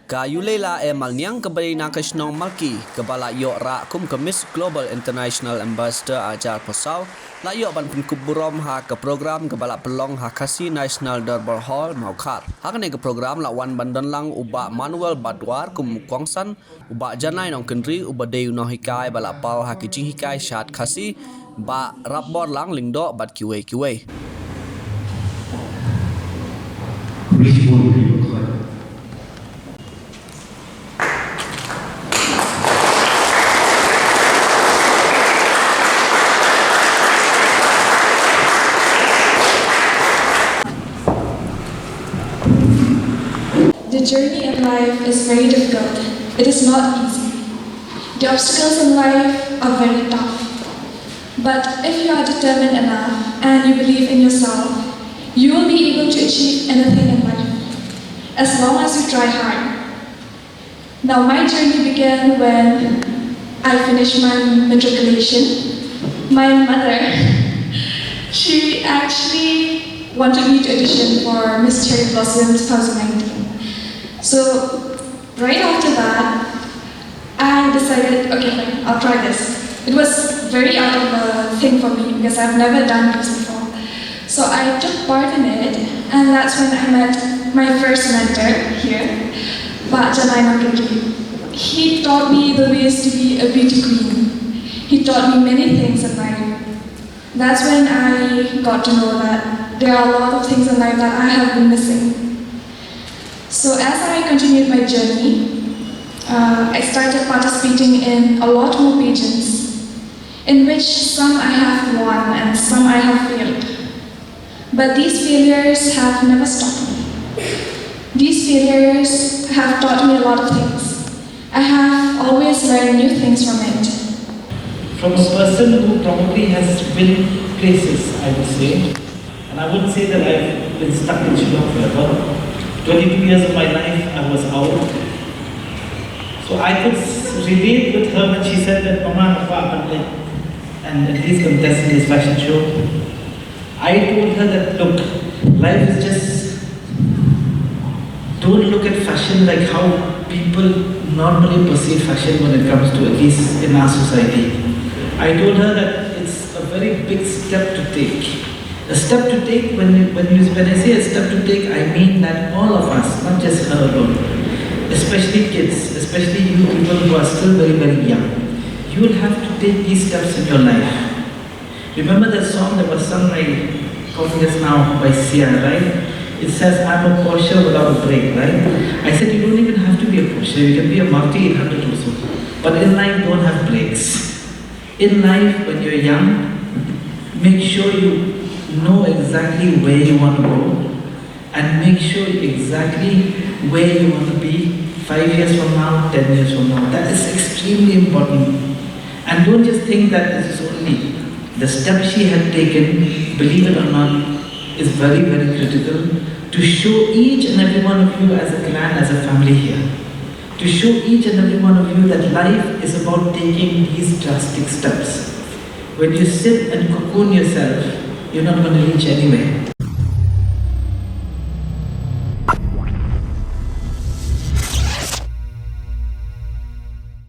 Kayulela malniang kembali na kesnong malki kebala yok rak kum kemis Global International Ambassador ajar posau la yok ban penkuburom ha ke program kebala pelong ha kasi National Durbar Hall maukar. Ha kene ke program la wan bandan lang uba Manuel Badwar kum Kwangsan uba janai nong kendri uba deyu no hikai bala pau ha kijing hikai syat kasi ba rapbor lang lingdo bat kiwe. The journey in life is very difficult. It is not easy. The obstacles in life are very tough. But if you are determined enough and you believe in yourself, you will be able to achieve anything in life, as long as you try hard. Now my journey began when I finished my matriculation. My mother, she actually wanted me to audition for Miss Cherry Blossom 2019. So, right after that, I decided, okay, fine, I'll try this. It was very out of a thing for me because I've never done this before. So I took part in it, and that's when I met my first mentor here, Pak Janai Nakendri. He taught me the ways to be a beauty queen. He taught me many things in life. That's when I got to know that there are a lot of things in life that I have been missing. So as I continued my journey, I started participating in a lot more pageants, in which some I have won and some I have failed. But these failures have never stopped me. These failures have taught me a lot of things. I have always learned new things from it. From a person who probably has been places, I would say, and I wouldn't say that I've been stuck in Shillong forever. 22 years of my life, I was out. So I could relate with her when she said that Mama and at least contesting this fashion show. I told her that, look, life is just, don't look at fashion like how people normally perceive fashion when it comes to, at least in our society. I told her that it's a very big step to take. A step to take, when I say a step to take, I mean that all of us, not just her alone, especially kids, especially you people who are still very, very young, you will have to take these steps in your life. Remember that song that was sung by just now by Sia, right? It says, I'm a Porsche without a brake, right? I said, you don't even have to be a Porsche, you can be a Maruti 800 also. But in life, don't have brakes. In life, when you're young, make sure you know exactly where you want to go and make sure exactly where you want to be 5 years from now, 10 years from now. That is extremely important. And don't just think that this is only the step she had taken, believe it or not, is very, very critical to show each and every one of you as a clan, as a family here. To show each and every one of you that life is about taking these drastic steps. When you sit and cocoon yourself, you're not going to reach anywhere.